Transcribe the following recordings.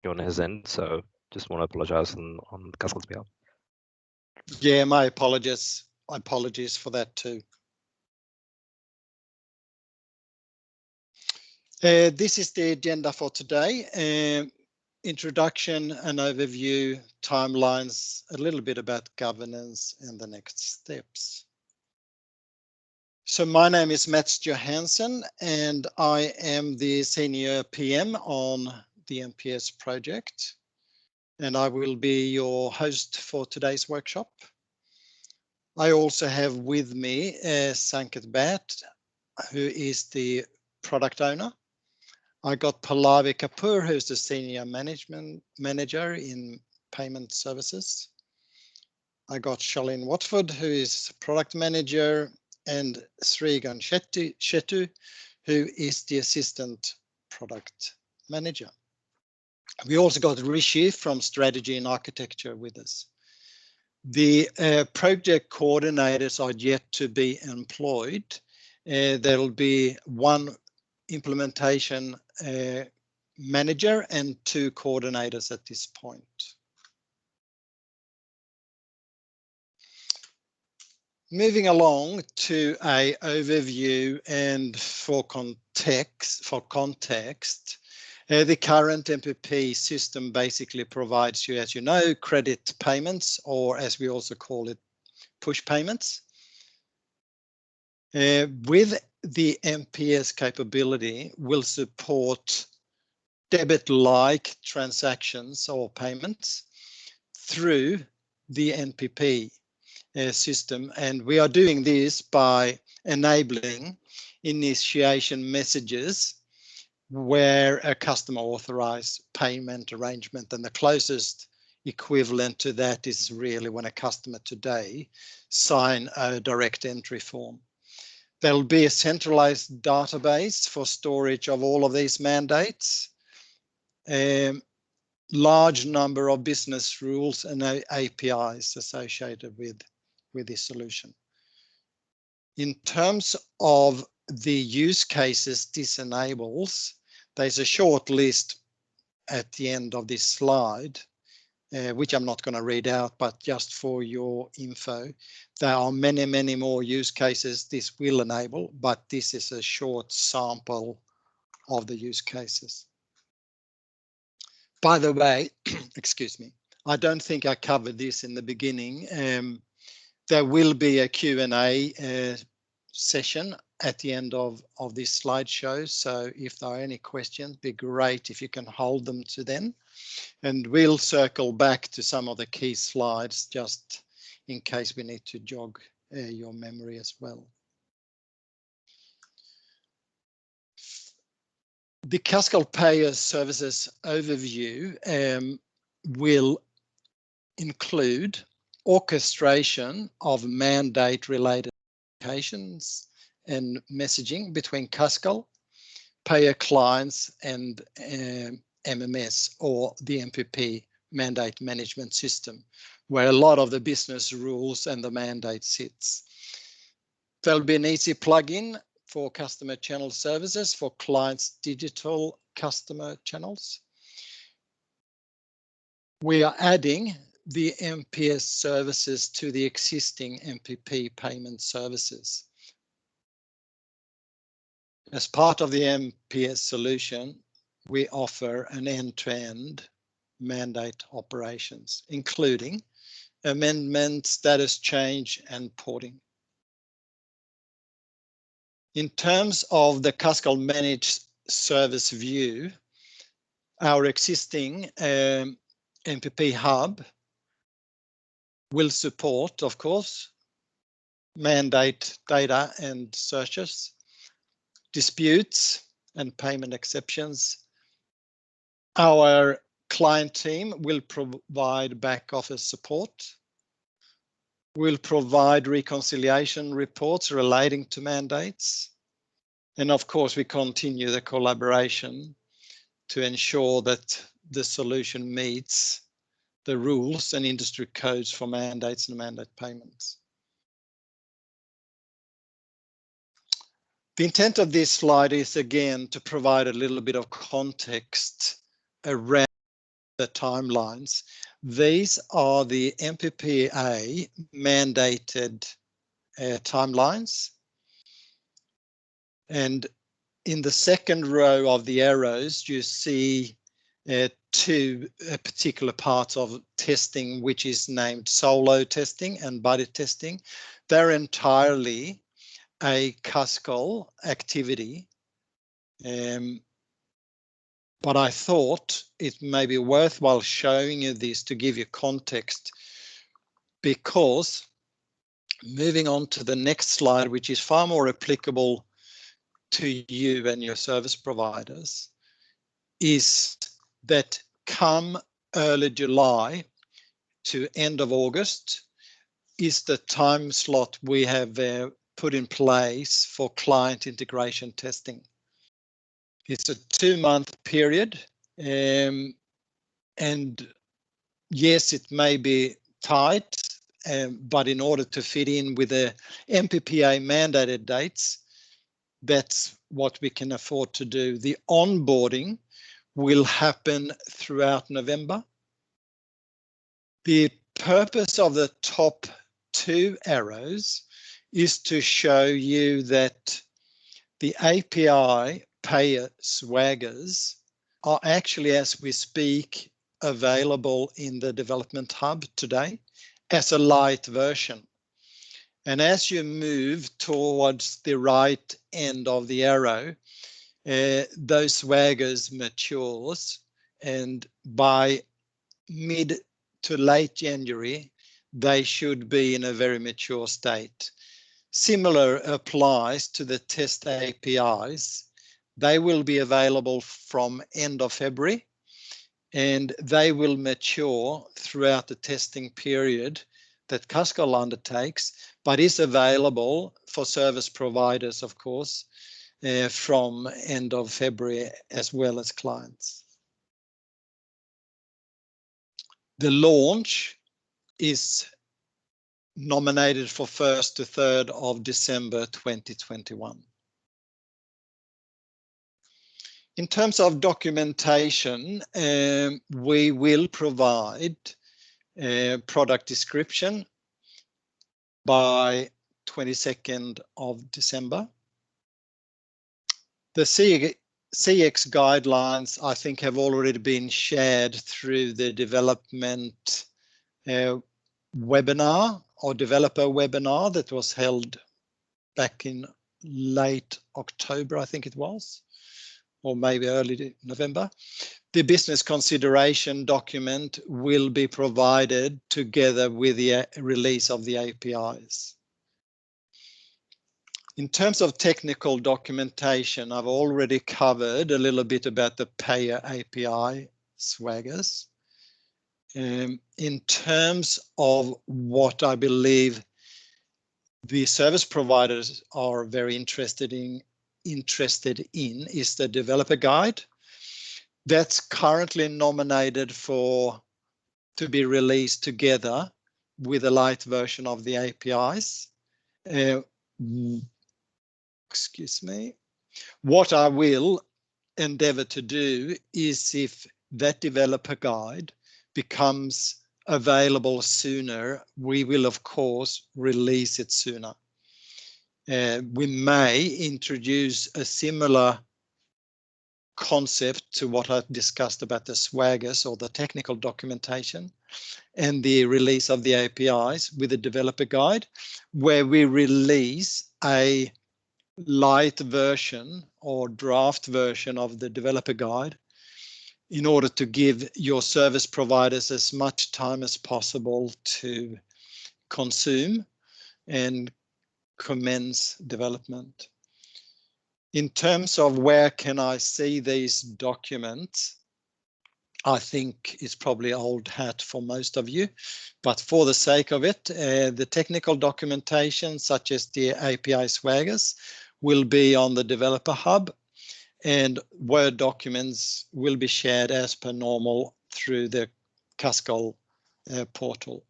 on his end, so just want to apologise on Cascal's behalf. Yeah, my apologies. Apologies for that too. This is the agenda for today. Introduction and overview, timelines, a little bit about governance and the next steps. So my name is Mats Johansson and I am the Senior PM on the MPS project. And I will be your host for today's workshop. I also have with me Sanket Bhatt, who is the product owner. I got Pallavi Kapoor, who's the Senior Management Manager in Payment Services. I got Charlene Watford, who is Product Manager, and Srigan Shettu, who is the Assistant Product Manager. We also got Rishi from Strategy and Architecture with us. The project coordinators are yet to be employed. There will be one implementation manager and 2 coordinators at this point. Moving along to an overview and for context, the current MPP system basically provides you, as you know, credit payments, or as we also call it, push payments. With the MPS capability, will support debit-like transactions or payments through the NPP system, and we are doing this by enabling initiation messages where a customer authorized payment arrangement, and the closest equivalent to that is really when a customer today sign a direct entry form. There'll be a centralized database for storage of all of these mandates, a large number of business rules and APIs associated with this solution. In terms of the use cases this enables, there's a short list at the end of this slide, which I'm not going to read out, but just for your info, there are many, many more use cases this will enable, but this is a short sample of the use cases. By the way, excuse me, I don't think I covered this in the beginning. There will be a Q&A session at the end of this slideshow. So if there are any questions, it'd be great if you can hold them to then. And we'll circle back to some of the key slides just in case we need to jog your memory as well. The Cascal Payer Services overview will include orchestration of mandate-related applications and messaging between Cascal, payer clients and MMS, or the MPP mandate management system, where a lot of the business rules and the mandate sits. There'll be an easy plugin for customer channel services for clients' digital customer channels. We are adding the MPS services to the existing MPP payment services. As part of the MPS solution, we offer an end-to-end mandate operations, including amendment, status change, and porting. In terms of the Cascal Managed Service view, our existing MPP hub will support, of course, mandate data and searches, disputes and payment exceptions. Our client team will provide back office support. We'll provide reconciliation reports relating to mandates. And of course, we continue the collaboration to ensure that the solution meets the rules and industry codes for mandates and mandate payments. The intent of this slide is again to provide a little bit of context around the timelines. These are the MPPA mandated timelines. And in the second row of the arrows, you see two particular parts of testing, which is named solo testing and buddy testing. They're entirely a Cascal activity. But I thought it may be worthwhile showing you this to give you context, because moving on to the next slide, which is far more applicable to you and your service providers, is that come early July to end of August is the time slot we have put in place for client integration testing. It's a 2-month period, and yes, it may be tight, but in order to fit in with the MPPA mandated dates, that's what we can afford to do. The onboarding will happen throughout November. The purpose of the top 2 arrows is to show you that the API payer swaggers are actually, as we speak, available in the development hub today as a light version. And as you move towards the right end of the arrow, those swaggers matures, and by mid to late January, they should be in a very mature state. Similar applies to the test APIs. They will be available from end of February, and they will mature throughout the testing period that Cascal undertakes, but is available for service providers, of course, from end of February as well as clients. The launch is nominated for 1st to 3rd of December 2021. In terms of documentation, we will provide a product description by 22nd of December. The CX guidelines, I think, have already been shared through the development webinar or developer webinar that was held back in late October, I think it was, or maybe early November. The business consideration document will be provided together with the release of the APIs. In terms of technical documentation, I've already covered a little bit about the payer API swaggers. In terms of what I believe the service providers are very interested in is the developer guide. That's currently nominated to be released together with a light version of the APIs. Excuse me. What I will endeavor to do is, if that developer guide becomes available sooner, we will of course release it sooner. We may introduce a similar concept to what I've discussed about the swaggers or the technical documentation and the release of the APIs with a developer guide, where we release a light version or draft version of the developer guide in order to give your service providers as much time as possible to consume and commence development. In terms of where can I see these documents, I think it's probably old hat for most of you, but for the sake of it, the technical documentation such as the API swaggers will be on the developer hub, and Word documents will be shared as per normal through the Cascal portal.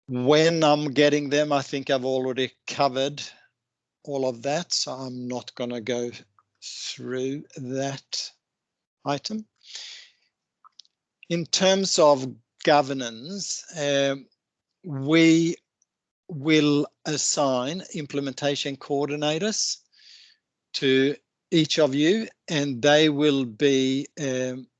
When I'm getting them, I think I've already covered all of that, so I'm not going to go through that item. In terms of governance, we will assign implementation coordinators to each of you, and they will be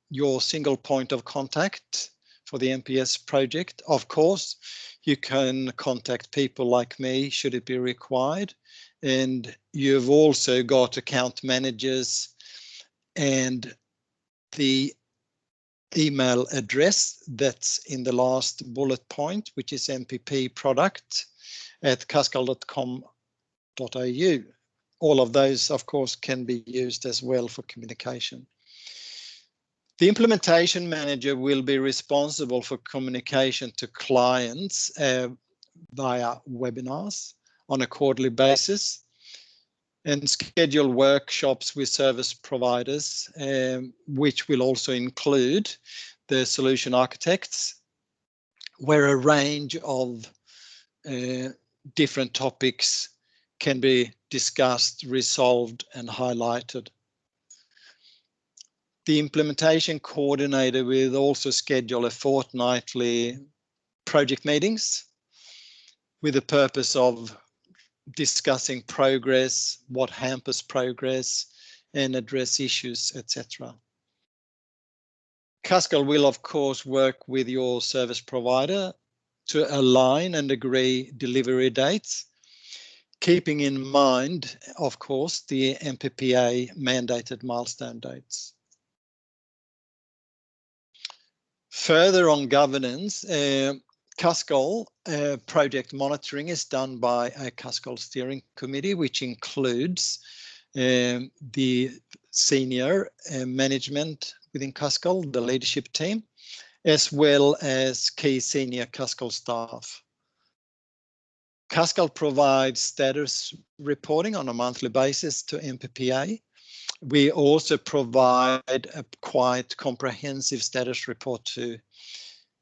your single point of contact for the MPS project. Of course, you can contact people like me should it be required. And you've also got account managers and the email address that's in the last bullet point, which is mpp.product@cascal.com.au. All of those, of course, can be used as well for communication. The implementation manager will be responsible for communication to clients via webinars on a quarterly basis, and schedule workshops with service providers, which will also include the solution architects, where a range of different topics can be discussed, resolved, and highlighted. The implementation coordinator will also schedule a fortnightly project meetings with the purpose of discussing progress, what hampers progress, and address issues, etc. Cascal will, of course, work with your service provider to align and agree delivery dates, keeping in mind, of course, the MPPA mandated milestone dates. Further on governance, Cascal project monitoring is done by a Cascal steering committee, which includes the senior management within Cascal, the leadership team, as well as key senior Cascal staff. Cascal provides status reporting on a monthly basis to MPPA. We also provide a quite comprehensive status report to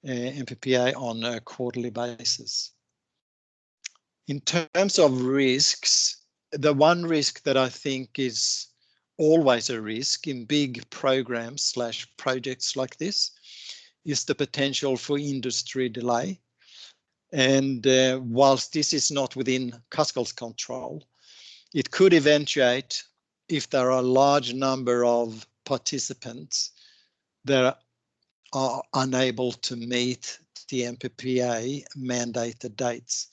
MPPA on a quarterly basis. In terms of risks, the one risk that I think is always a risk in big programs / projects like this is the potential for industry delay. And whilst this is not within Cascal's control, it could eventuate if there are a large number of participants that are unable to meet the MPPA mandated dates.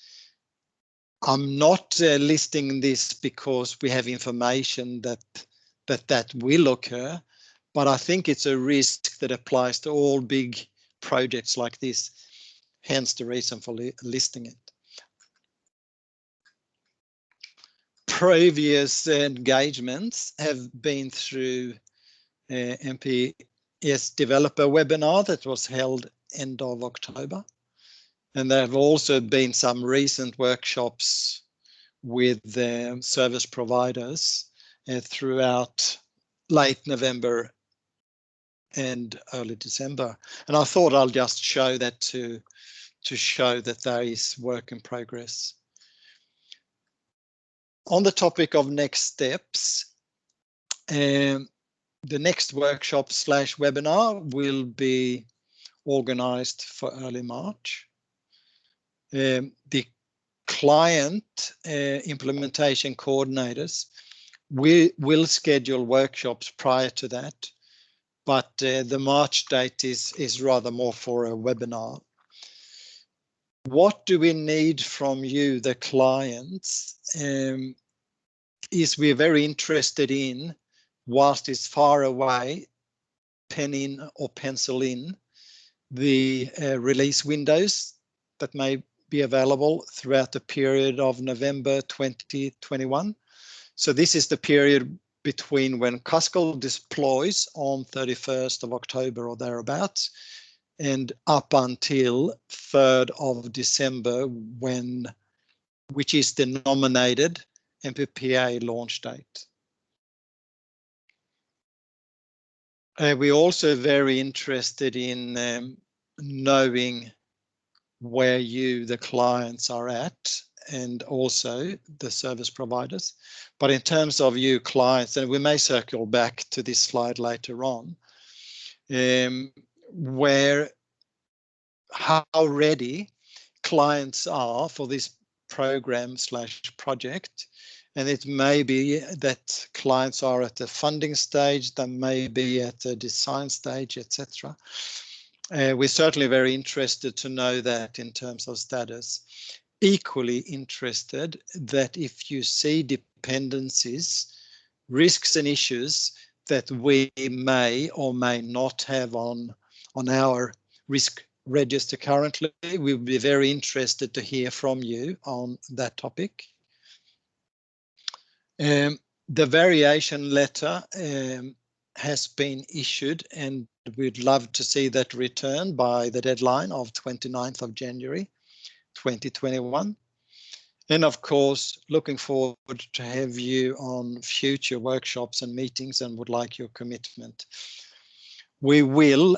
I'm not listing this because we have information that will occur, but I think it's a risk that applies to all big projects like this, hence the reason for listing it. Previous engagements have been through MPS developer webinar that was held end of October. And there have also been some recent workshops with the service providers throughout late November and early December. And I thought I'll just show that to show that there is work in progress. On the topic of next steps, the next workshop / webinar will be organized for early March. The client implementation coordinators will schedule workshops prior to that, but the March date is rather more for a webinar. What do we need from you, the clients, is we're very interested in, whilst it's far away, pen in or pencil in the release windows that may be available throughout the period of November 2021. So this is the period between when Cascal deploys on 31st of October or thereabouts, and up until 3rd of December, which is the nominated MPPA launch date. We're also very interested in knowing where you, the clients, are at, and also the service providers. But in terms of you clients, and we may circle back to this slide later on, where how ready clients are for this program/project. And it may be that clients are at the funding stage, they may be at the design stage, etc. We're certainly very interested to know that in terms of status. Equally interested that if you see dependencies, risks and issues that we may or may not have on our risk register currently, we'll be very interested to hear from you on that topic. The variation letter has been issued, and we'd love to see that returned by the deadline of 29th of January 2021. And of course, looking forward to have you on future workshops and meetings and would like your commitment. We will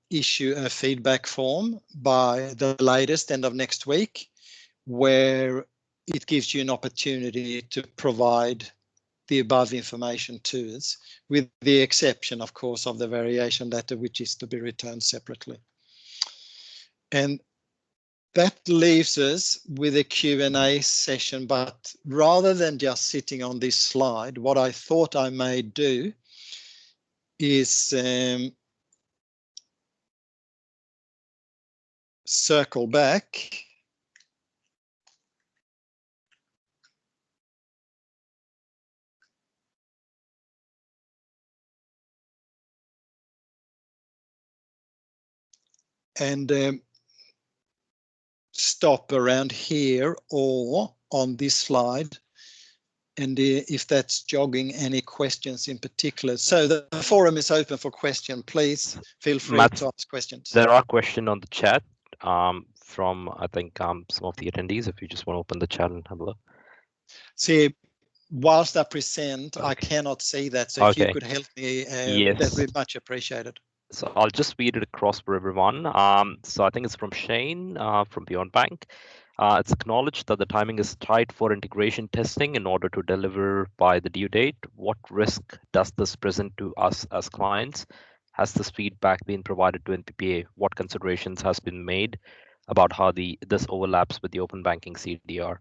issue a feedback form by the latest end of next week, where it gives you an opportunity to provide the above information to us, with the exception, of course, of the variation letter, which is to be returned separately. And that leaves us with a Q&A session, but rather than just sitting on this slide, what I thought I may do is circle back and stop around here or on this slide, and if that's jogging any questions in particular. So the forum is open for question. Please feel free Matt, to ask questions. There are questions on the chat from, I think, some of the attendees. If you just want to open the chat and have a look. See, whilst I present, Okay. I cannot see that. So if you could help me, Yes. that would be much appreciated. So I'll just read it across for everyone. So I think it's from Shane from Beyond Bank. It's acknowledged that the timing is tight for integration testing in order to deliver by the due date. What risk does this present to us as clients? Has this feedback been provided to NPPA? What considerations has been made about how this overlaps with the open banking CDR?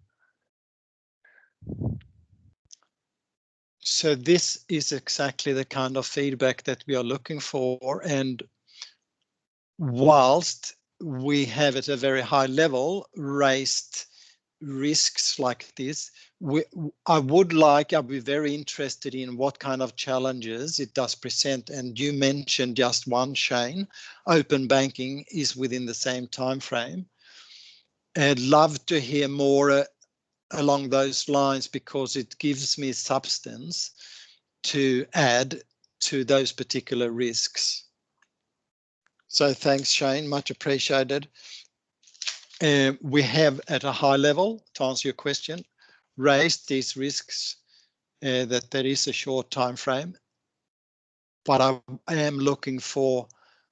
So this is exactly the kind of feedback that we are looking for. And whilst we have at a very high level raised risks like this, I'd be very interested in what kind of challenges it does present. And you mentioned just one, Shane. Open banking is within the same time frame. I'd love to hear more along those lines, because it gives me substance to add to those particular risks. So thanks, Shane, much appreciated. We have at a high level, to answer your question, raised these risks that there is a short time frame, but I am looking for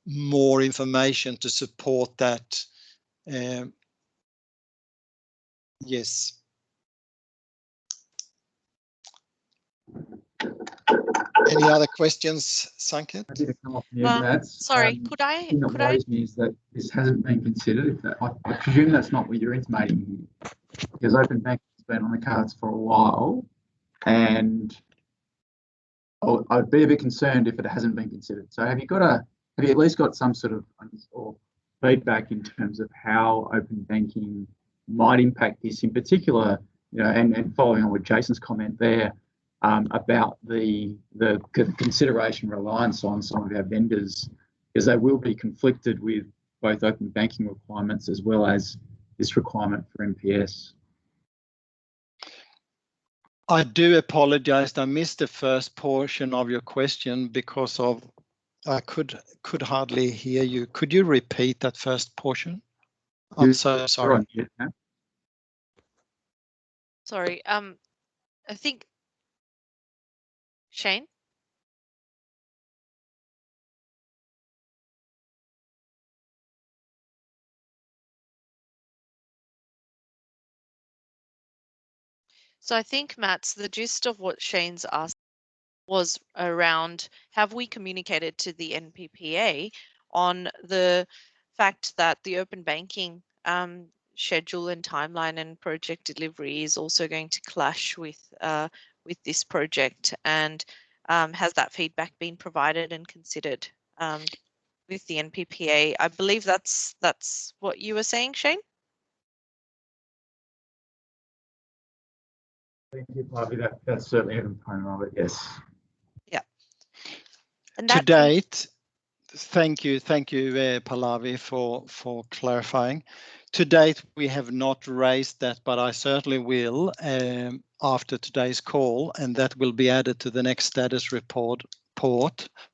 more information to support that. Yes. Any other questions, Sanket? I did come off mute, Matt. Sorry, could I? Me is that this hasn't been considered. I presume that's not what you're intimating here, because open banking has been on the cards for a while, and I'd be a bit concerned if it hasn't been considered. So have you at least got some sort of or feedback in terms of how open banking might impact this in particular? You know, and following on with Jason's comment there. About the consideration reliance on some of our vendors, because they will be conflicted with both open banking requirements as well as this requirement for MPS. I do apologize. I missed the first portion of your question because I could hardly hear you. Could you repeat that first portion? I'm so sorry. Sorry. I think Shane. So I think, Matt, the gist of what Shane's asked was around, have we communicated to the NPPA on the fact that the open banking schedule and timeline and project delivery is also going to clash with this project, and has that feedback been provided and considered with the NPPA? I believe that's what you were saying, Shane. Thank you, Pavi. That's certainly a component of it, yes. Yeah. And To that date, thank you, Pallavi, for clarifying. To date, we have not raised that, but I certainly will after today's call, and that will be added to the next status report,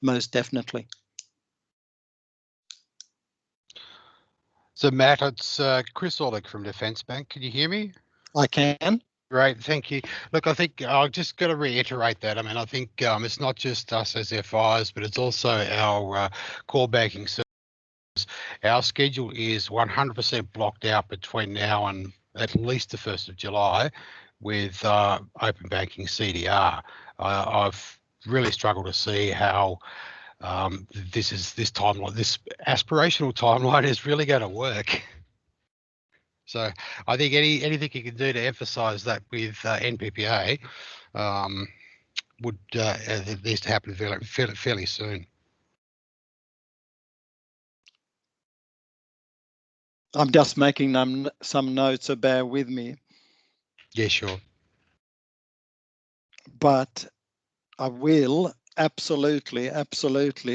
most definitely. So Matt, it's Chris Orlick from Defence Bank. Can you hear me? I can. Great, thank you. Look, I think I've just got to reiterate that. I mean, I think it's not just us as FIs, but it's also our core banking service. Our schedule is 100% blocked out between now and at least the 1st of July with open banking CDR. I've really struggled to see how this aspirational timeline is really going to work. So I think anything you can do to emphasise that with NPPA would it needs to happen fairly soon. I'm just making some notes, so bear with me. Yeah, sure. But I will absolutely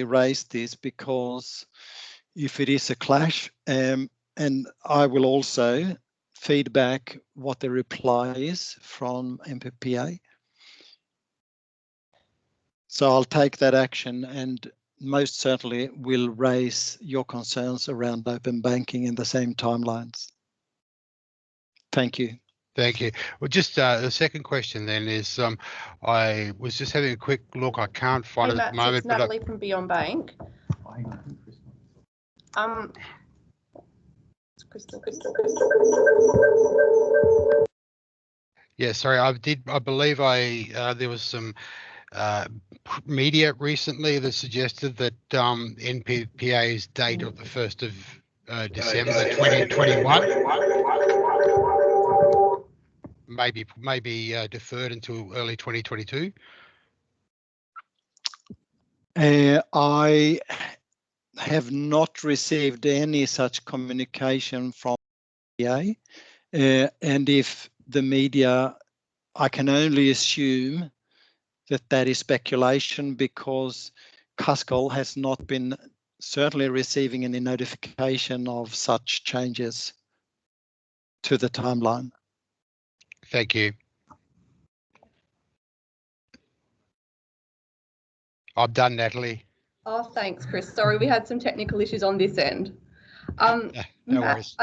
raise this, because if it is a clash, and I will also feedback what the reply is from MPPA. So I'll take that action, and most certainly will raise your concerns around open banking in the same timelines. Thank you. Thank you. Well, just the second question then is, I was just having a quick look. I can't find it at the moment. It's Natalie from Beyond Bank. Yeah, sorry. I believe there was some media recently that suggested that NPPA's date of the 1st of December 2021 maybe deferred until early 2022. I have not received any such communication from PA, and if the media, I can only assume that is speculation, because Cuscal has not been certainly receiving any notification of such changes to the timeline. Thank you. I'm done, Natalie. Oh, thanks, Chris. Sorry, we had some technical issues on this end. No Matt, worries.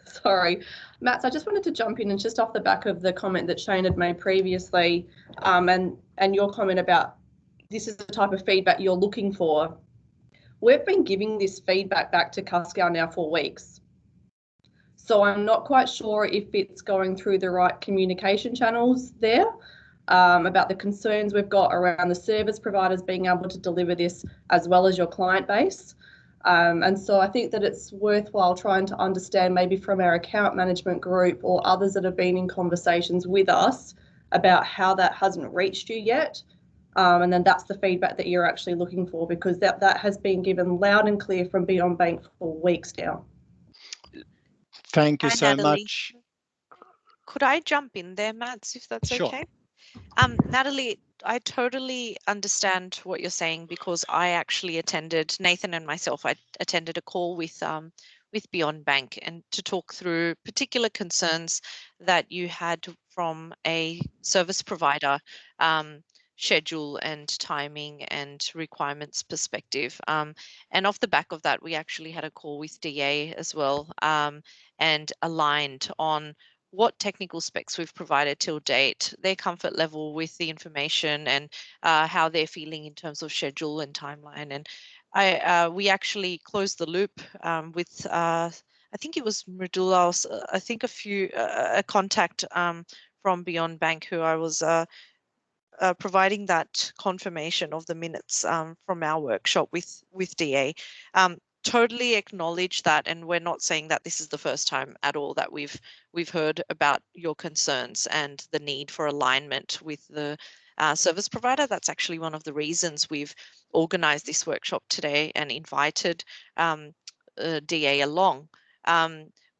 Sorry, Matt, I just wanted to jump in, and just off the back of the comment that Shane had made previously, and your comment about this is the type of feedback you're looking for. We've been giving this feedback back to Cuscal now for weeks. So I'm not quite sure if it's going through the right communication channels there, about the concerns we've got around the service providers being able to deliver this, as well as your client base. And so I think that it's worthwhile trying to understand, maybe from our account management group or others that have been in conversations with us, about how that hasn't reached you yet. And then that's the feedback that you're actually looking for, because that has been given loud and clear from Beyond Bank for weeks now. Thank you Hi, so Natalie. much. Could I jump in there, Matt, if that's Sure. okay? Natalie, I totally understand what you're saying, because I actually attended, Nathan and myself, I attended a call with Beyond Bank, and to talk through particular concerns that you had from a service provider schedule and timing and requirements perspective. And off the back of that, we actually had a call with DA as well, and aligned on what technical specs we've provided till date, their comfort level with the information, and how they're feeling in terms of schedule and timeline. And we actually closed the loop with, I think it was Mridula, I think a contact from Beyond Bank, who I was providing that confirmation of the minutes from our workshop with DA. Totally acknowledge that, and we're not saying that this is the first time at all that we've heard about your concerns and the need for alignment with the service provider. That's actually one of the reasons we've organised this workshop today and invited DA along.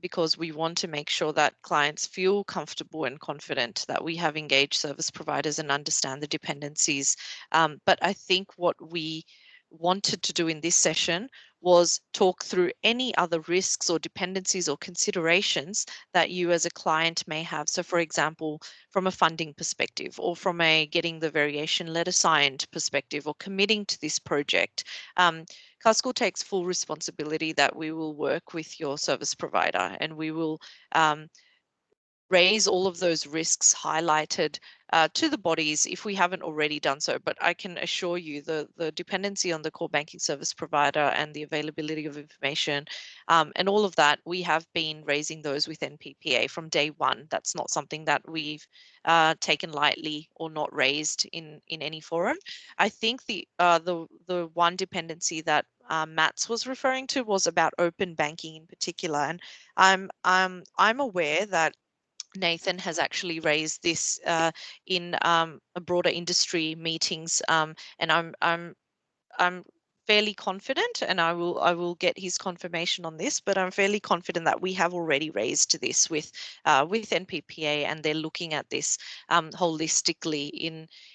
Because we want to make sure that clients feel comfortable and confident that we have engaged service providers and understand the dependencies. But I think what we wanted to do in this session was talk through any other risks or dependencies or considerations that you as a client may have. So for example, from a funding perspective, or from a getting the variation letter signed perspective, or committing to this project. Casco takes full responsibility that we will work with your service provider, and we will raise all of those risks highlighted to the bodies if we haven't already done so. But I can assure you the dependency on the core banking service provider and the availability of information and all of that, we have been raising those with NPPA from day one. That's not something that we've taken lightly or not raised in any forum. I think the one dependency that Matt's was referring to was about open banking in particular, and I'm aware that Nathan has actually raised this in a broader industry meetings, and I'm fairly confident, and I will get his confirmation on this, but I'm fairly confident that we have already raised this with NPPA, and they're looking at this holistically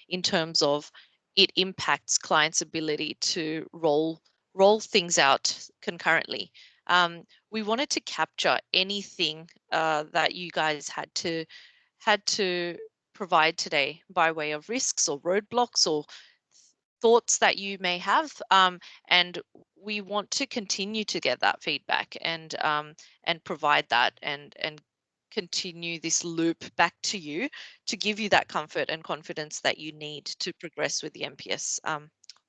in terms of it impacts clients' ability to roll things out concurrently. We wanted to capture anything that you guys had to provide today by way of risks or roadblocks or thoughts that you may have, and we want to continue to get that feedback and provide that and continue this loop back to you to give you that comfort and confidence that you need to progress with the MPS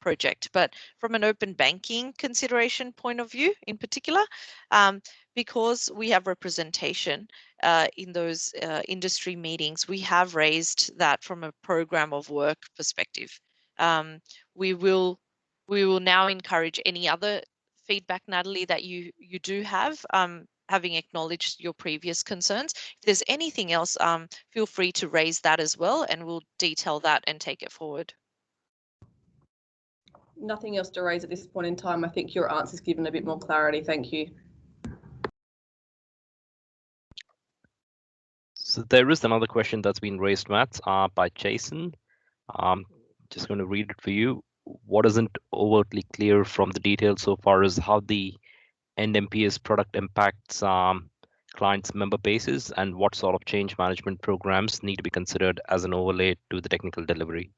project. But from an open banking consideration point of view in particular, because we have representation in those industry meetings, we have raised that from a program of work perspective. We will now encourage any other feedback, Natalie, that you do have, having acknowledged your previous concerns. If there's anything else, feel free to raise that as well, and we'll detail that and take it forward. Nothing else to raise at this point in time. I think your answer's given a bit more clarity. Thank you. So there is another question that's been raised, Matt, by Jason. Just going to read it for you. What isn't overtly clear from the details so far is how the NMPS product impacts clients' member bases, and what sort of change management programs need to be considered as an overlay to the technical delivery.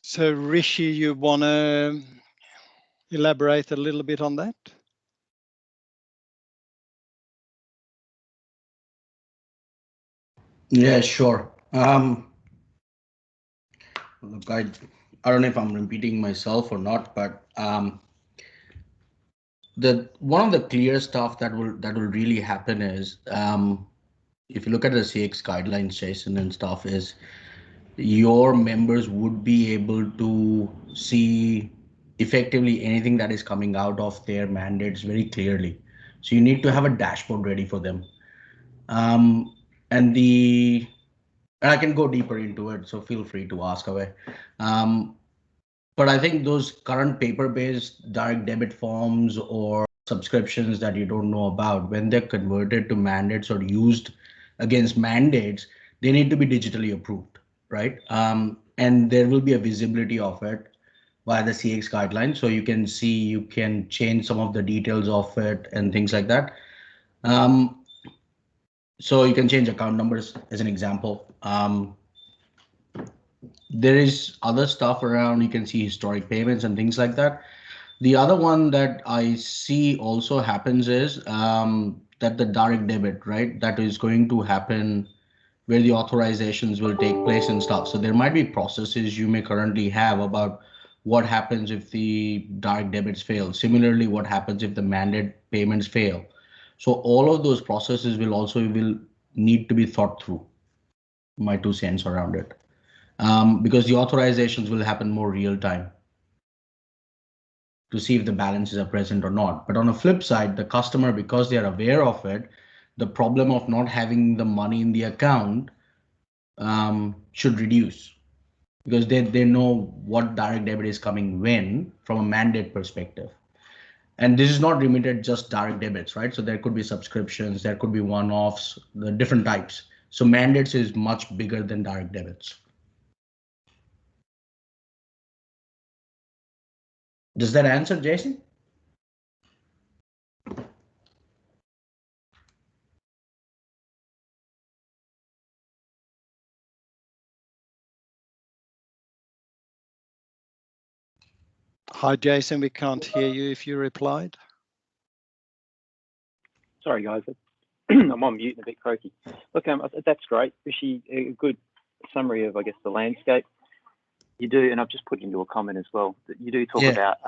So Rishi, you want to elaborate a little bit on that? Yeah, sure. Look, I don't know if I'm repeating myself or not, but one of the clear stuff that will really happen is if you look at the CX guidelines, Jason, and stuff, is your members would be able to see effectively anything that is coming out of their mandates very clearly. So you need to have a dashboard ready for them. And I can go deeper into it, so feel free to ask away. But I think those current paper-based direct debit forms or subscriptions that you don't know about, when they're converted to mandates or used against mandates, they need to be digitally approved, right? And there will be a visibility of it via the CX guidelines. So you can see, you can change some of the details of it and things like that. So you can change account numbers as an example. There is other stuff around. You can see historic payments and things like that. The other one that I see also happens is that the direct debit, right, that is going to happen where the authorizations will take place and stuff. So there might be processes you may currently have about what happens if the direct debits fail. Similarly, what happens if the mandate payments fail. So all of those processes will also need to be thought through. My 2 cents around it. Because the authorizations will happen more real time to see if the balances are present or not. But on the flip side, the customer, because they are aware of it, the problem of not having the money in the account should reduce, because they know what direct debit is coming when from a mandate perspective. And this is not limited just direct debits, right? So there could be subscriptions, there could be one-offs, the different types. So mandates is much bigger than direct debits. Does that answer, Jason? Hi, Jason, we can't hear you if you replied. Sorry, guys. I'm on mute and a bit croaky. Look, that's great. Rishi, a good summary of, I guess, the landscape. You do, and I've just put into a comment as well, that you do talk about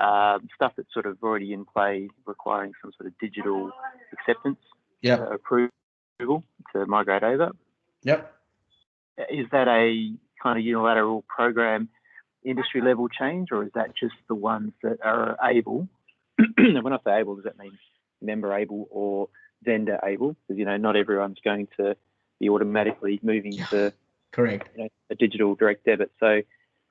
stuff that's sort of already in play, requiring some sort of digital acceptance, approval to migrate over. Yep. Is that a kind of unilateral program, industry level change, or is that just the ones that are able? And when I say able, does that mean member able or vendor able? Because not everyone's going to be automatically moving to correct a digital direct debit. So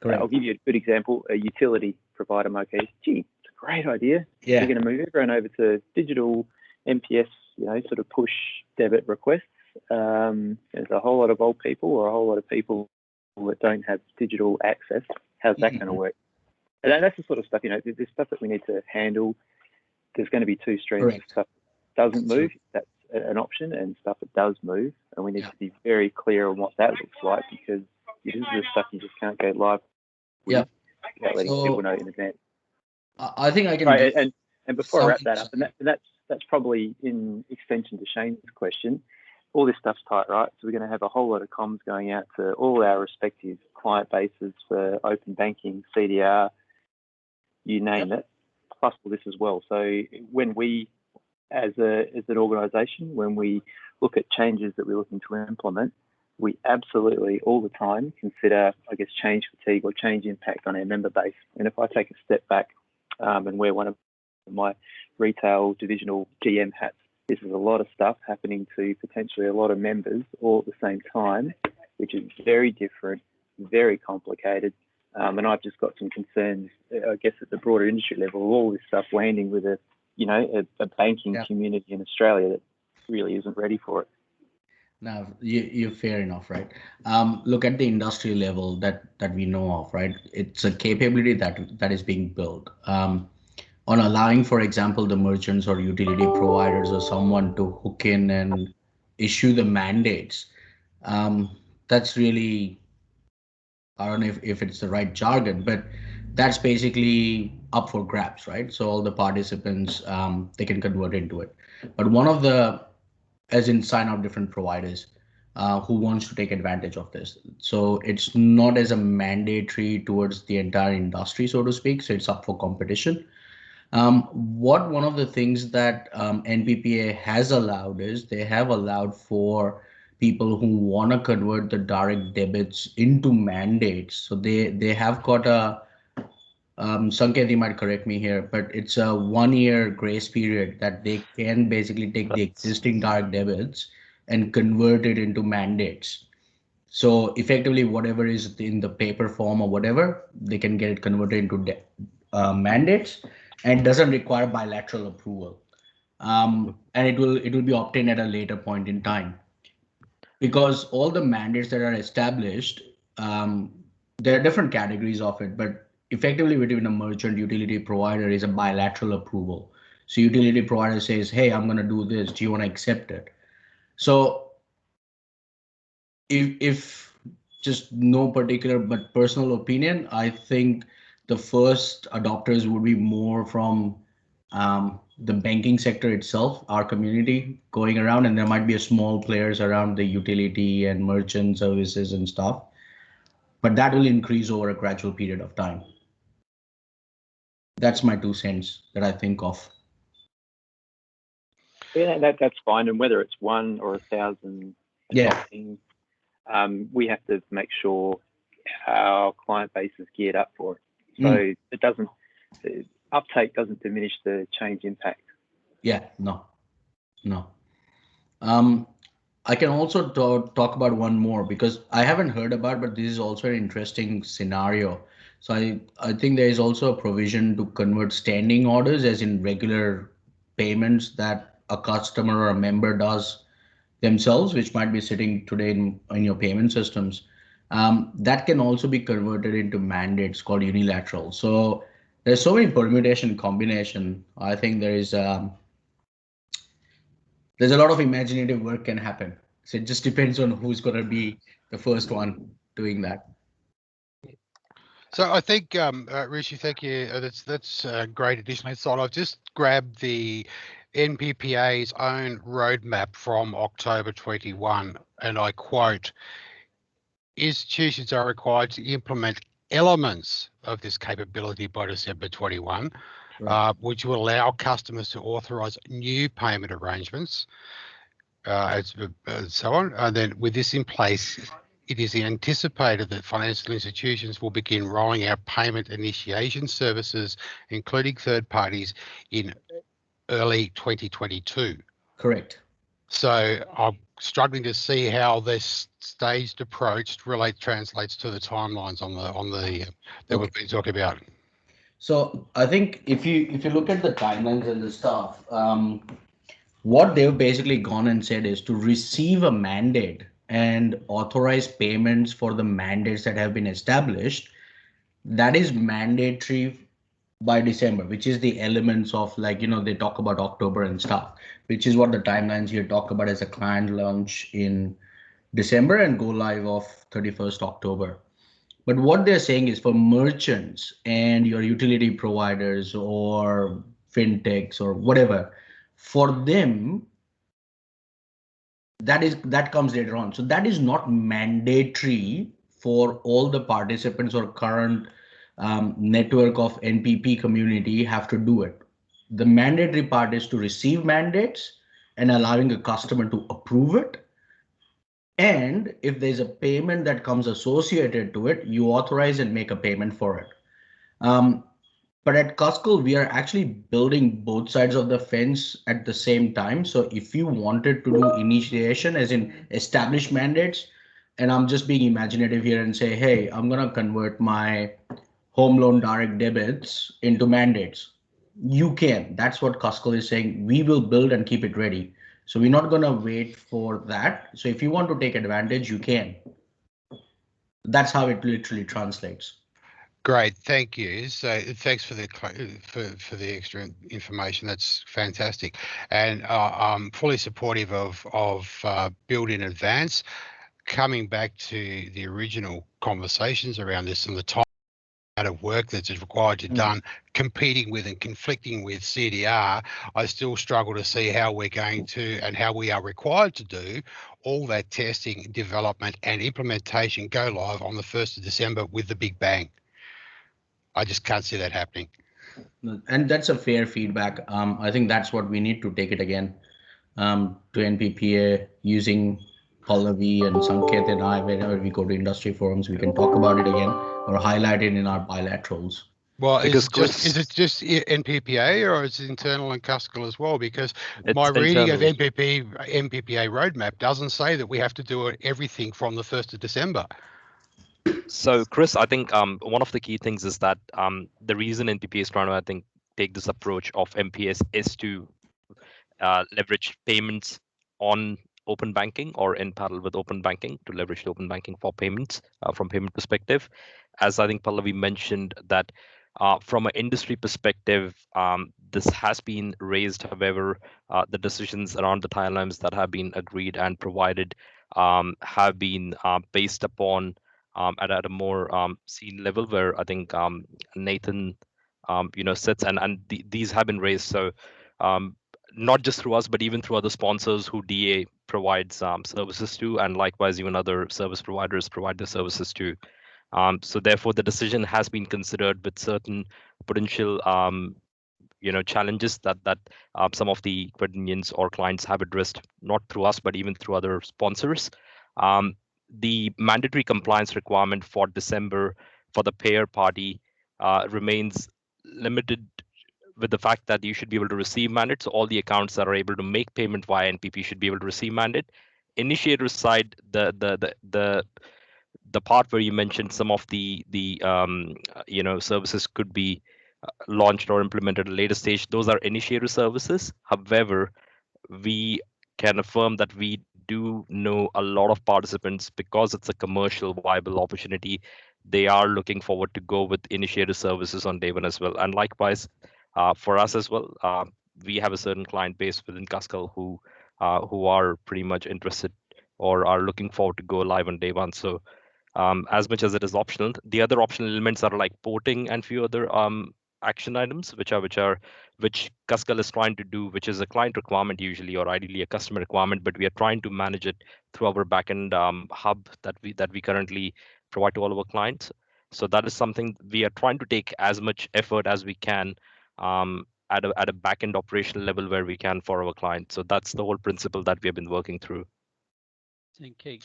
I'll give you a good example. A utility provider might go, gee, it's a great idea. Yeah. We're going to move everyone over to digital MPS, sort of push debit requests. There's a whole lot of old people or a whole lot of people that don't have digital access. How's that going to work? And that's the sort of stuff, there's stuff that we need to handle. There's going to be two streams of stuff that doesn't move. That's an option, and stuff that does move. And we need to be very clear on what that looks like, because this is the stuff you just can't go live with without letting people know in advance. I think I can. Right, and before I wrap that up, and that's probably in extension to Shane's question. All this stuff's tight, right? So we're going to have a whole lot of comms going out to all our respective client bases for open banking, CDR, you name it, plus all this as well. So when we, as an organisation, when we look at changes that we're looking to implement, we absolutely all the time consider, I guess, change fatigue or change impact on our member base. And if I take a step back and wear one of my retail divisional GM hats, this is a lot of stuff happening to potentially a lot of members all at the same time, which is very different, very complicated. And I've just got some concerns, I guess, at the broader industry level, of all this stuff landing with a banking community in Australia that really isn't ready for it. Now, you're fair enough, right? Look at the industry level that we know of, right? It's a capability that is being built. On allowing, for example, the merchants or utility providers or someone to hook in and issue the mandates. That's really, I don't know if it's the right jargon, but that's basically up for grabs, right? So all the participants, they can convert into it. But one of the, as in sign up different providers who wants to take advantage of this. So it's not as a mandatory towards the entire industry, so to speak. So it's up for competition. One of the things that NPPA has allowed is they have allowed for people who want to convert the direct debits into mandates. So they have got a, Sanket, you might correct me here, but it's a 1 year grace period that they can basically take the existing direct debits and convert it into mandates. So effectively, whatever is in the paper form or whatever, they can get it converted into mandates, and it doesn't require bilateral approval. And it will be obtained at a later point in time, because all the mandates that are established, there are different categories of it, but effectively between a merchant utility provider is a bilateral approval. So utility provider says, hey, I'm going to do this. Do you want to accept it? So if just no particular but personal opinion, I think the first adopters would be more from the banking sector itself, our community going around, and there might be a small players around the utility and merchant services and stuff, but that will increase over a gradual period of time. That's my 2 cents that I think of. Yeah, that's fine. And whether it's 1 or 1,000 adopting, we have to make sure our client base is geared up for it. So the uptake doesn't diminish the change impact. Yeah, no. I can also talk about one more because I haven't heard about, but this is also an interesting scenario. So I think there is also a provision to convert standing orders as in regular payments that a customer or a member does themselves, which might be sitting today in your payment systems. That can also be converted into mandates called unilateral. So there's so many permutation combination. I think there's a lot of imaginative work can happen. So it just depends on who's going to be the first one doing that. So I think, Rishi, thank you. That's a great additional insight. I've just grabbed the NPPA's own roadmap from October 21, and I quote, institutions are required to implement elements of this capability by December 21, which will allow customers to authorise new payment arrangements, and so on. And then with this in place, it is anticipated that financial institutions will begin rolling out payment initiation services, including third parties, in early 2022. Correct. So I'm struggling to see how this staged approach translates to the timelines on the that we've been talking about. So I think if you look at the timelines and the stuff, what they've basically gone and said is to receive a mandate and authorize payments for the mandates that have been established. That is mandatory by December, which is the elements of, like, they talk about October and stuff, which is what the timelines here talk about as a client launch in December and go live of 31st October. But what they're saying is for merchants and your utility providers or fintechs or whatever, for them, that comes later on. So that is not mandatory for all the participants or current network of NPP community have to do it. The mandatory part is to receive mandates and allowing a customer to approve it. And if there's a payment that comes associated to it, you authorize and make a payment for it. But at Cuscal, we are actually building both sides of the fence at the same time. So if you wanted to do initiation, as in establish mandates, and I'm just being imaginative here and say, hey, I'm going to convert my home loan direct debits into mandates. You can. That's what Cuscal is saying. We will build and keep it ready. So we're not going to wait for that. So if you want to take advantage, you can. That's how it literally translates. Great, thank you. So thanks for the extra information. That's fantastic, and I'm fully supportive of build in advance. Coming back to the original conversations around this and the time of work that's required to done, competing with and conflicting with CDR, I still struggle to see how we're going to and how we are required to do all that testing, development, and implementation go live on the 1st of December with the big bang. I just can't see that happening. And that's a fair feedback. I think that's what we need to take it again to NPPA using Pallavi and Sanket and I, whenever we go to industry forums, we can talk about it again or highlight it in our bilaterals. Well, is it just NPPA or is it internal and Cuscal as well? Because my reading of NPPA roadmap doesn't say that we have to do everything from the 1st of December. So, Chris, I think one of the key things is that the reason NPP is trying to, I think, take this approach of MPS is to leverage payments on open banking or in parallel with open banking to leverage the open banking for payments from payment perspective. As I think Pallavi mentioned that from an industry perspective, this has been raised. However, the decisions around the timelines that have been agreed and provided have been based upon at a more senior level where I think Nathan sits and these have been raised. So not just through us, but even through other sponsors who DA provides services to, and likewise even other service providers provide their services to. So therefore, the decision has been considered with certain potential challenges that some of the credit unions or clients have addressed, not through us but even through other sponsors. The mandatory compliance requirement for December for the payer party remains limited with the fact that you should be able to receive mandate. So all the accounts that are able to make payment via NPP should be able to receive mandate. Initiator side, the part where you mentioned some of the services could be launched or implemented at a later stage. Those are initiator services. However, we can affirm that we do know a lot of participants, because it's a commercial viable opportunity, they are looking forward to go with initiator services on day one as well. And likewise, for us as well, we have a certain client base within Cuscal who are pretty much interested or are looking forward to go live on day one. So as much as it is optional, the other optional elements are like porting and few other action items, which Cuscal is trying to do, which is a client requirement usually, or ideally a customer requirement, but we are trying to manage it through our backend hub that we currently provide to all of our clients. So that is something we are trying to take as much effort as we can at a backend operational level where we can for our clients. So that's the whole principle that we have been working through. Keith,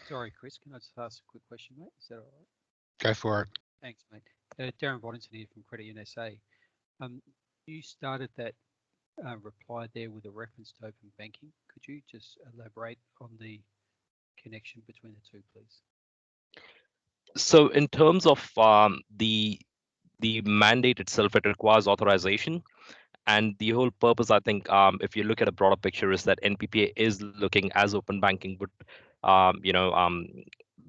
sorry, Chris, can I just ask a quick question, mate? Is that all right? Go for it. Thanks, mate. Darren Boddington here from Credit USA. You started that reply there with a reference to open banking. Could you just elaborate on the connection between the two, please? So in terms of the mandate itself, it requires authorization. And the whole purpose, I think, if you look at a broader picture, is that NPPA is looking as open banking would,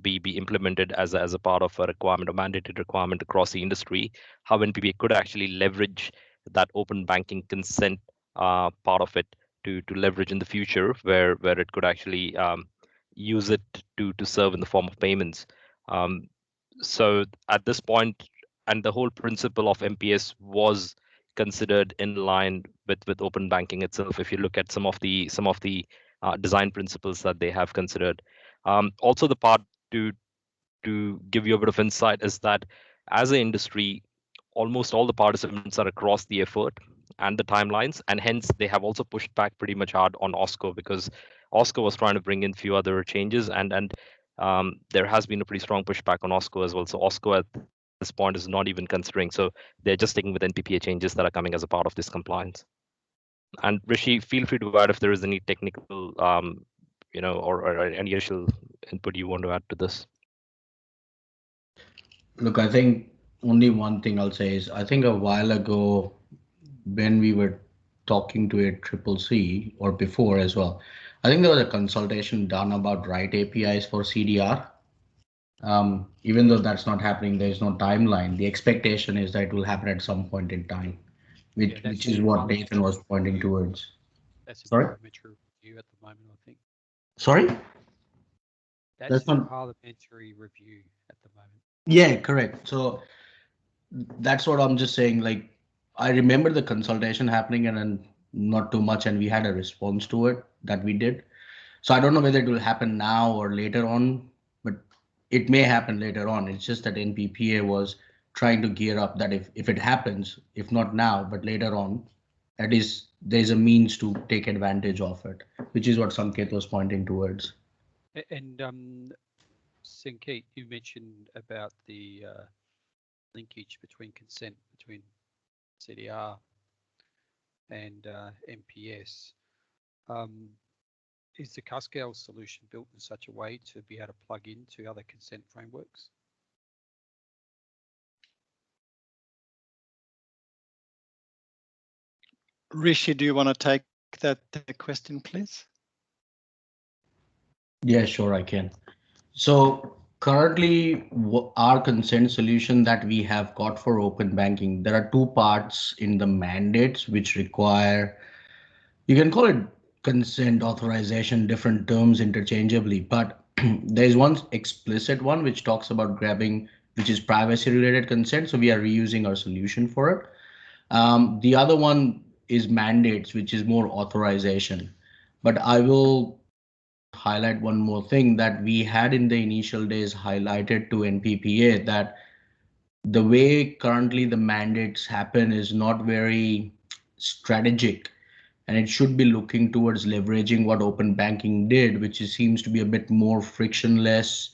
be implemented as a part of a requirement, a mandated requirement across the industry. How NPPA could actually leverage that open banking consent part of it to leverage in the future, where it could actually use it to serve in the form of payments. So at this point, and the whole principle of MPS was considered in line with open banking itself. If you look at some of the design principles that they have considered, also the part to give you a bit of insight is that as an industry, almost all the participants are across the effort and the timelines, and hence they have also pushed back pretty much hard on OSCO, because OSCO was trying to bring in few other changes, and there has been a pretty strong pushback on OSCO as well. So OSCO at this point is not even considering. So they're just sticking with NPPA changes that are coming as a part of this compliance. And Rishi, feel free to add if there is any technical, or any additional input you want to add to this. Look, I think only one thing I'll say is I think a while ago when we were talking to a triple C or before as well, I think there was a consultation done about write APIs for CDR. Even though that's not happening, there's no timeline. The expectation is that it will happen at some point in time, which is what Nathan was pointing towards. That's a Sorry? parliamentary review at the moment, I think. Sorry? That's in parliamentary review at the moment. Yeah, correct. So that's what I'm just saying. Like, I remember the consultation happening and then not too much, and we had a response to it that we did. So I don't know whether it will happen now or later on, but it may happen later on. It's just that NPPA was trying to gear up that if it happens, if not now, but later on, at least there's a means to take advantage of it, which is what Sanket was pointing towards. And Sanket, you mentioned about the linkage between consent between CDR and MPS. Is the Cuscal solution built in such a way to be able to plug into other consent frameworks? Rishi, do you want to take that question, please? Yeah, sure, I can. So currently, our consent solution that we have got for open banking, there are two parts in the mandates which require, you can call it consent, authorization, different terms interchangeably, but there's one explicit one which talks about grabbing, which is privacy related consent. So we are reusing our solution for it. The other one is mandates, which is more authorization. But I will highlight one more thing that we had in the initial days highlighted to NPPA, that the way currently the mandates happen is not very strategic, and it should be looking towards leveraging what open banking did, which seems to be a bit more frictionless,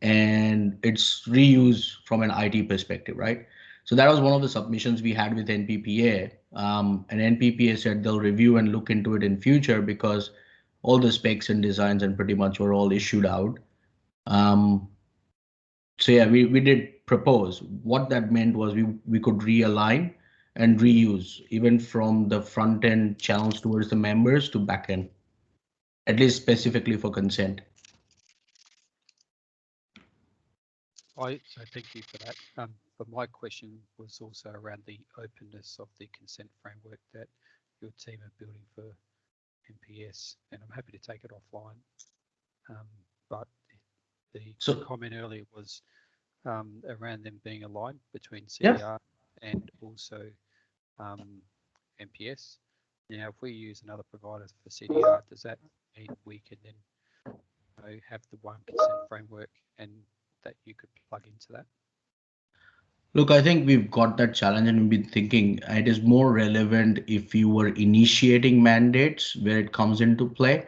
and it's reuse from an IT perspective, right? So that was one of the submissions we had with NPPA, and NPPA said they'll review and look into it in future because all the specs and designs and pretty much were all issued out. So yeah, we did propose. What that meant was we could realign and reuse even from the front end channels towards the members to back end, at least specifically for consent. So thank you for that. But my question was also around the openness of the consent framework that your team are building for MPS, and I'm happy to take it offline. But the comment earlier was around them being aligned between CDR and also MPS. Now, if we use another provider for CDR, does that mean we can then have the one consent framework and that you could plug into that? Look, I think we've got that challenge and we've been thinking it is more relevant if you were initiating mandates where it comes into play.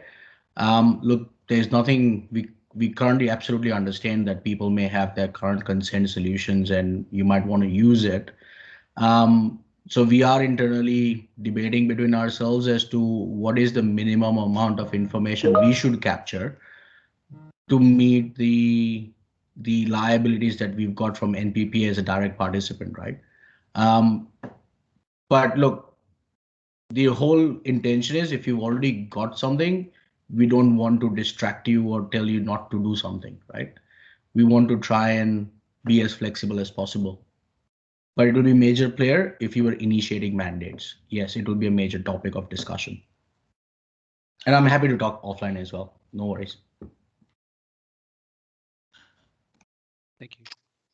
Look, there's nothing we currently absolutely understand that people may have their current consent solutions and you might want to use it. So we are internally debating between ourselves as to what is the minimum amount of information we should capture to meet the liabilities that we've got from NPP as a direct participant, right? But look, the whole intention is if you've already got something, we don't want to distract you or tell you not to do something, right? We want to try and be as flexible as possible. But it will be a major player if you were initiating mandates. Yes, it will be a major topic of discussion. And I'm happy to talk offline as well. No worries. Thank you.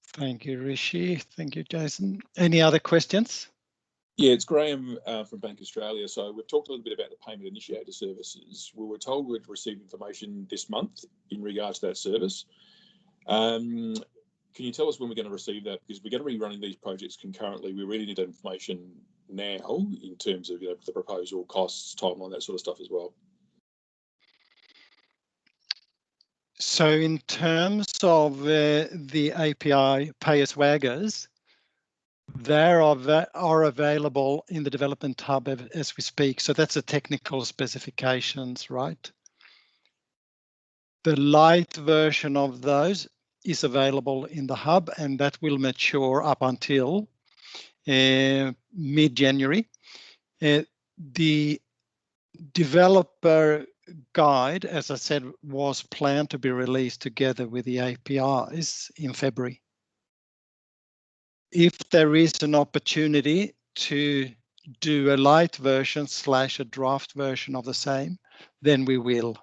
Thank you, Rishi. Thank you, Jason. Any other questions? Yeah, it's Graham from Bank Australia. So we've talked a little bit about the payment initiator services. We were told we'd receive information this month in regards to that service. Can you tell us when we're going to receive that? Because we're going to be running these projects concurrently. We really need that information now in terms of the proposal, costs, timeline, that sort of stuff as well. So in terms of the API pay-as-waggers, they are available in the development hub as we speak. So that's the technical specifications, right? The light version of those is available in the hub, and that will mature up until mid-January. The developer guide, as I said, was planned to be released together with the APIs in February. If there is an opportunity to do a light version / a draft version of the same, then we will.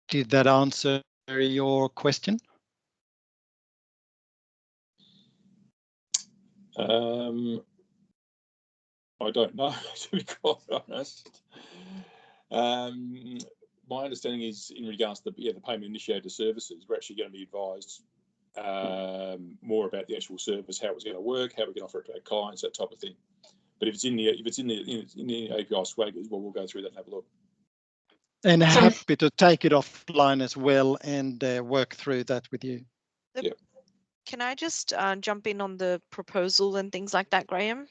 Did that answer your question? I don't know, to be quite honest. My understanding is in regards to the payment initiator services, we're actually going to be advised more about the actual service, how it's going to work, how we can offer it to our clients, that type of thing. But if it's in the API swaggers, well, we'll go through that and have a look. And happy to take it offline as well and work through that with you. Yep. Can I just jump in on the proposal and things like that, Graham?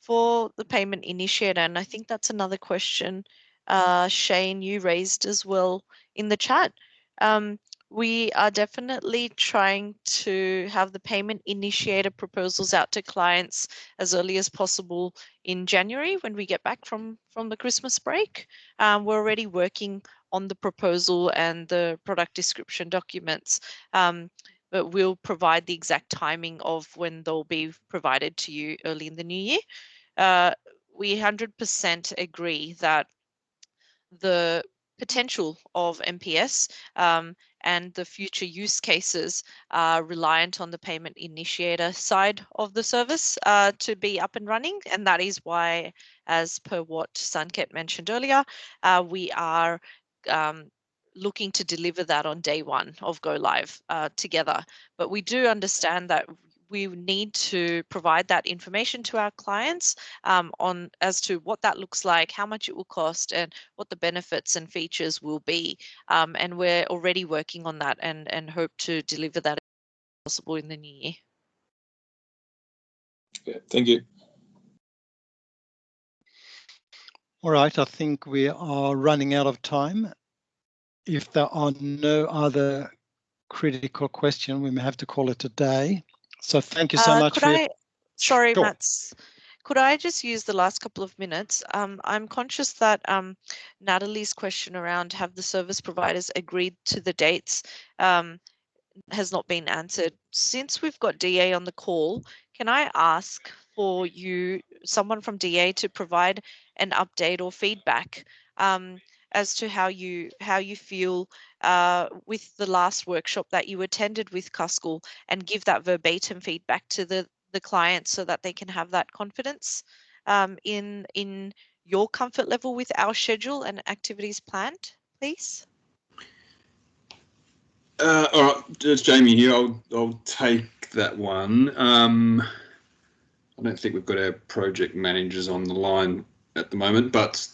For the payment initiator, and I think that's another question, Shane, you raised as well in the chat. We are definitely trying to have the payment initiator proposals out to clients as early as possible in January when we get back from the Christmas break. We're already working on the proposal and the product description documents. But we'll provide the exact timing of when they'll be provided to you early in the new year. We 100% agree that the potential of MPS and the future use cases are reliant on the payment initiator side of the service to be up and running. And that is why, as per what Sanket mentioned earlier, we are looking to deliver that on day one of go live together. But we do understand that we need to provide that information to our clients on as to what that looks like, how much it will cost, and what the benefits and features will be. And we're already working on that and hope to deliver that as possible in the new year. Yeah, thank you. All right, I think we are running out of time. If there are no other critical questions, we may have to call it a day. So thank you so much for Sorry, Sure. Mats. Could I just use the last couple of minutes? I'm conscious that Natalie's question around have the service providers agreed to the dates has not been answered. Since we've got DA on the call, can I ask for someone from DA, to provide an update or feedback as to how you feel with the last workshop that you attended with Cuscal, and give that verbatim feedback to the client so that they can have that confidence in your comfort level with our schedule and activities planned, please? All right, it's Jamie here. I'll take that one. I don't think we've got our project managers on the line at the moment, but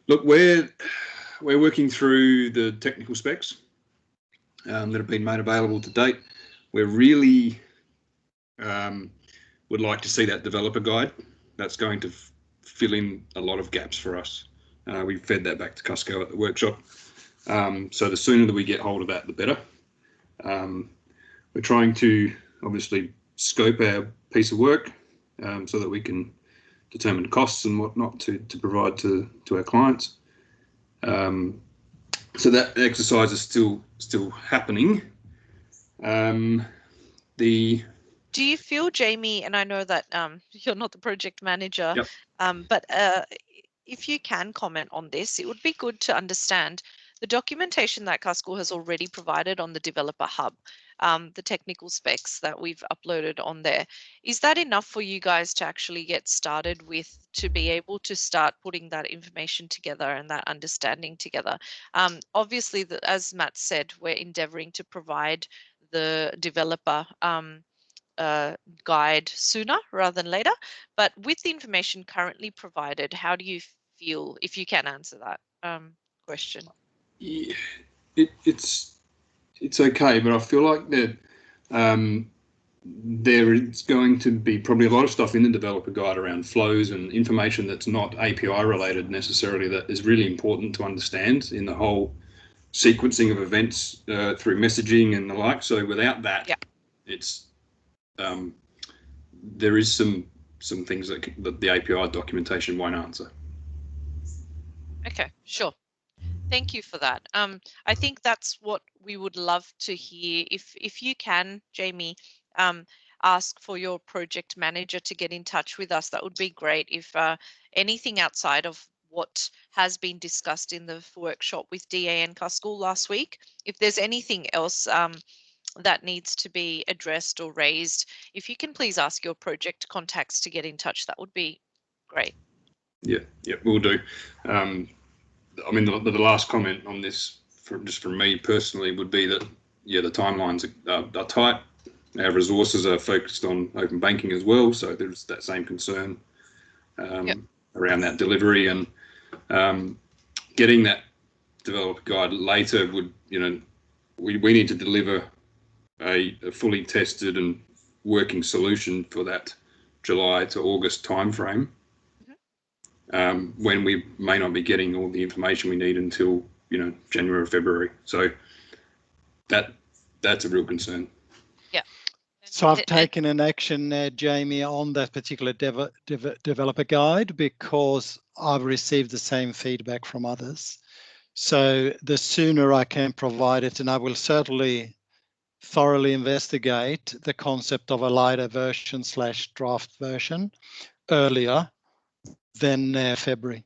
look, we're working through the technical specs that have been made available to date. We're really would like to see that developer guide. That's going to fill in a lot of gaps for us. We fed that back to Cusco at the workshop. So the sooner that we get hold of that, the better. We're trying to obviously scope our piece of work so that we can determine costs and whatnot to provide to our clients. So that exercise is still happening. Do you feel, Jamie, and I know that you're not the project manager, yep. But if you can comment on this, it would be good to understand the documentation that Cuscal has already provided on the developer hub, the technical specs that we've uploaded on there. Is that enough for you guys to actually get started with, to be able to start putting that information together and that understanding together? Obviously, as Matt said, we're endeavoring to provide the developer guide sooner rather than later, but with the information currently provided, how do you feel, if you can answer that question? Yeah, it's okay, but I feel like that there is going to be probably a lot of stuff in the developer guide around flows and information that's not API related necessarily, that is really important to understand in the whole sequencing of events through messaging and the like. So without that, yeah, it's there is some things that the API documentation won't answer. Okay, sure. Thank you for that. I think that's what we would love to hear. If you can, Jamie, ask for your project manager to get in touch with us, that would be great. If anything outside of what has been discussed in the workshop with DA and Cuscal last week, if there's anything else that needs to be addressed or raised, if you can please ask your project contacts to get in touch, that would be great. Yeah, we'll do. I mean, the last comment on this, just from me personally, would be that, yeah, the timelines are tight. Our resources are focused on open banking as well, so there's that same concern around that delivery, and getting that developer guide later would, we need to deliver a fully tested and working solution for that July to August timeframe. When we may not be getting all the information we need until January or February. So that's a real concern. Yeah. So I've taken an action, Jamie, on that particular developer guide, because I've received the same feedback from others. So the sooner I can provide it, and I will certainly thoroughly investigate the concept of a lighter version / draft version earlier than February.